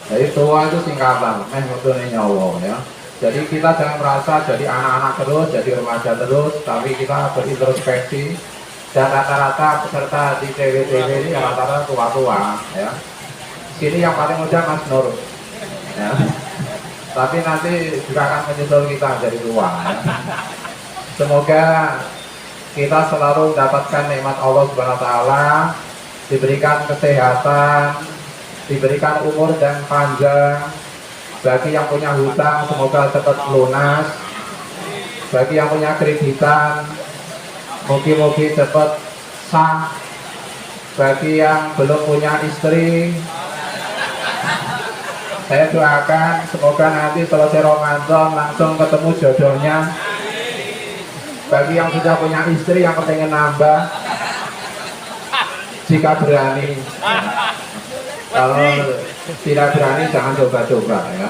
Jadi tua itu singkatan, metune nyawa ya. Jadi kita jangan merasa jadi anak-anak terus, jadi remaja terus, tapi kita berintrospeksi. Dan rata-rata peserta di TW-TW ini rata-rata tua-tua ya. Sini yang paling muda Mas Nur ya. Tapi nanti juga akan menyusul kita jadi tua ya. Semoga kita selalu mendapatkan nikmat Allah Subhanahu wa taala, diberikan kesehatan, diberikan umur dan panjang. Bagi yang punya hutang semoga cepat lunas. Bagi yang punya kreditan mungkin cepat sah. Bagi yang belum punya istri, saya doakan semoga nanti selesai Ramadan langsung ketemu jodohnya. Bagi yang sudah punya istri yang pengen nambah, jika berani. Kalau tidak berani jangan coba-coba ya.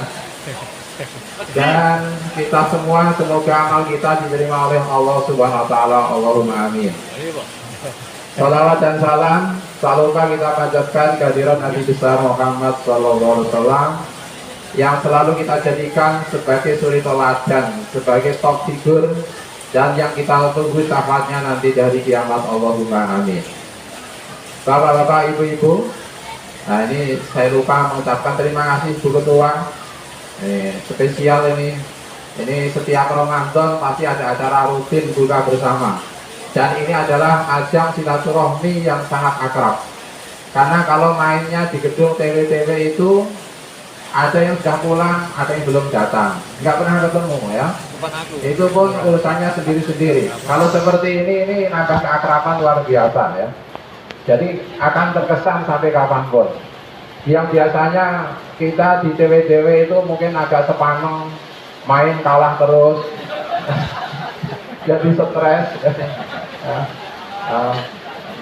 Dan kita semua semoga amal kita diterima oleh Allah Subhanahu wa taala. Allahumma amin. Salawat dan salam tak lupa kita panjatkan kehadiran Nabi besar Muhammad sallallahu alaihi wasallam yang selalu kita jadikan sebagai suri teladan, sebagai top figur, dan yang kita tunggu syafaatnya nanti dari kiamat. Allahumma amin. Bapak-bapak, ibu-ibu, nah ini saya lupa mengucapkan terima kasih Bu Ketua. Spesial ini setiap Ramadan pasti ada acara rutin buka bersama, dan ini adalah ajang silaturahmi yang sangat akrab. Karena kalau mainnya di gedung TW-TW itu ada yang sudah pulang, ada yang belum datang, nggak pernah ketemu ya. Itu pun urusannya sendiri-sendiri. Kalau seperti ini nambah keakraban luar biasa ya. Jadi akan terkesan sampai kapanpun. Yang biasanya kita di TW-TW itu mungkin agak sepaneng, main kalah terus, jadi stres.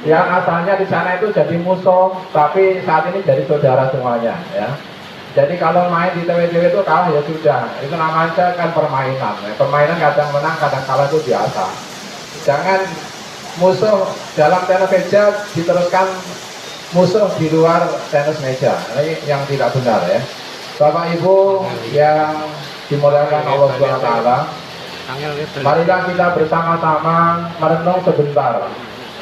Yang asalnya di sana itu jadi musuh, tapi saat ini jadi saudara semuanya ya. Jadi kalau main di TW-TW itu kalah ya sudah, itu namanya kan permainan. Permainan kadang menang, kadang kalah itu biasa. Jangan musuh dalam tenis meja diteruskan musuh di luar tenis meja. Ini yang tidak benar ya. Bapak Ibu yang dimuliakan Allah Subhanahu wa taala, marilah kita bersama-sama merenung sebentar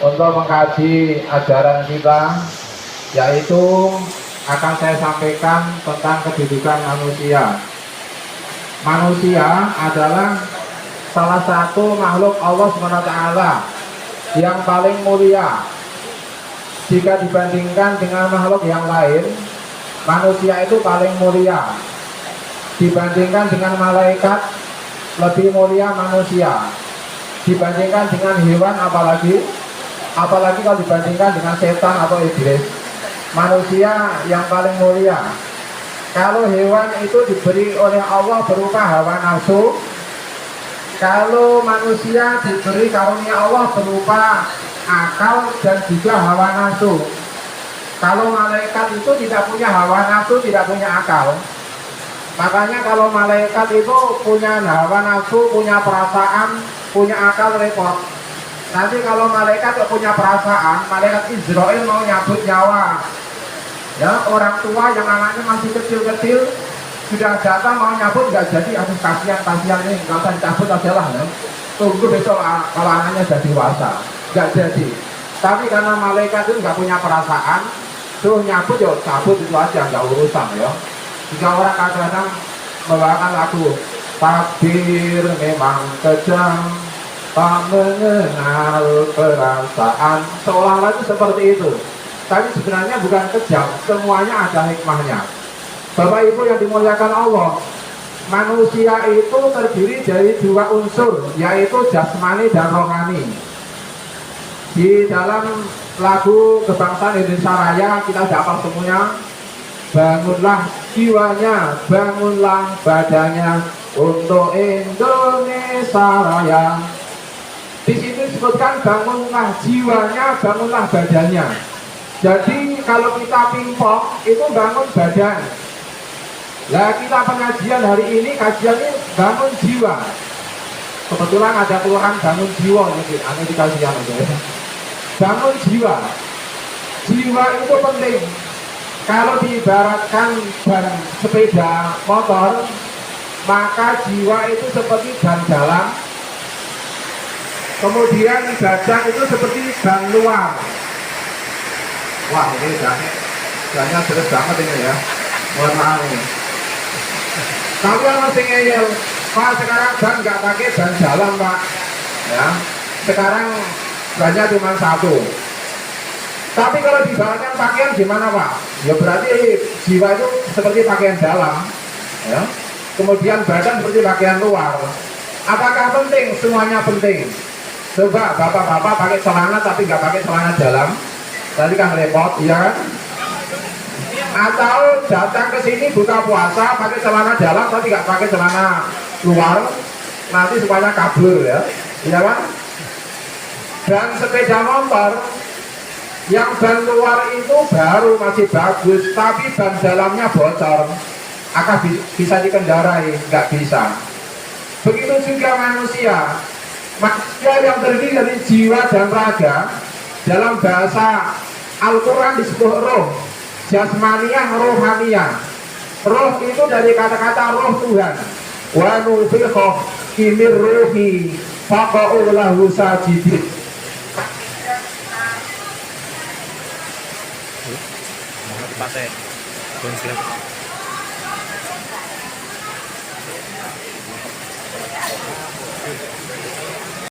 untuk mengkaji ajaran kita, yaitu akan saya sampaikan tentang kedudukan manusia. Manusia adalah salah satu makhluk Allah Subhanahu wa taala yang paling mulia. Jika dibandingkan dengan makhluk yang lain, manusia itu paling mulia. Dibandingkan dengan malaikat, lebih mulia manusia. Dibandingkan dengan hewan, apalagi kalau dibandingkan dengan setan atau iblis, manusia yang paling mulia. Kalau hewan itu diberi oleh Allah berupa hawa nafsu, kalau manusia diberi karunia Allah berupa akal dan juga hawa nafsu. Kalau malaikat itu tidak punya hawa nafsu, tidak punya akal. Makanya kalau malaikat itu punya hawa nafsu, punya perasaan, punya akal, repot. Nanti kalau malaikat punya perasaan, malaikat Israel mau nyabut nyawa. Ya, orang tua yang anaknya masih kecil-kecil sudah datang mau nyabut, nggak jadi. Aduh, kasihan ini, nggak usah dicabut aja lah ya. Tunggu besok kalau anaknya sudah dewasa, nggak jadi. Tapi karena malaikat itu nggak punya perasaan, tuh nyabut ya cabut itu aja, nggak urusan ya. Jika orang kadang-kadang membawakan lagu takdir memang kejam, tak mengenal perasaan, seolah-olah itu seperti itu. Tapi sebenarnya bukan kejam, semuanya ada hikmahnya. Bapak Ibu yang dimuliakan Allah, manusia itu terdiri dari dua unsur, yaitu jasmani dan rohani. Di dalam lagu kebangsaan Indonesia Raya kita dapat semuanya, bangunlah jiwanya, bangunlah badannya untuk Indonesia Raya. Di situ disebutkan bangunlah jiwanya, bangunlah badannya. Jadi kalau kita pingpong itu bangun badan. Nah, kita pengajian hari ini, kajian ini bangun jiwa. Kebetulan ada kelurahan bangun jiwa mungkin, aneh dikasih yang itu. Bangun jiwa. Jiwa itu penting. Kalau diibaratkan ban sepeda motor, maka jiwa itu seperti ban dalam, kemudian dada itu seperti ban luar. Wah, ini bannya jelas banget ini ya. Mohon maaf ini. Kalian masih ngeyel, Pak sekarang ban nggak pakai ban dalam Pak. Ya, sekarang bannya cuma satu. Tapi kalau dibawakan pakaian gimana Pak? Ya berarti jiwa itu seperti pakaian dalam, ya. Kemudian badan seperti pakaian luar. Apakah penting? Semuanya penting. Coba bapak-bapak pakai celana tapi nggak pakai celana dalam, tadi kan repot, ya kan? Atau datang ke sini buka puasa pakai celana dalam tapi nggak pakai celana luar, nanti semuanya kabur ya, ya kan? Dan sepeda motor yang ban luar itu baru masih bagus, tapi ban dalamnya bocor, akan bisa dikendarai, nggak bisa. Begitu juga manusia yang terdiri dari jiwa dan raga. Dalam bahasa Al-Quran disebut roh, jasmaniyah, rohaniyah. Roh itu dari kata-kata roh Tuhan. Wa nufikha kimir ruhi faqa'u lahu sajidin. Pakai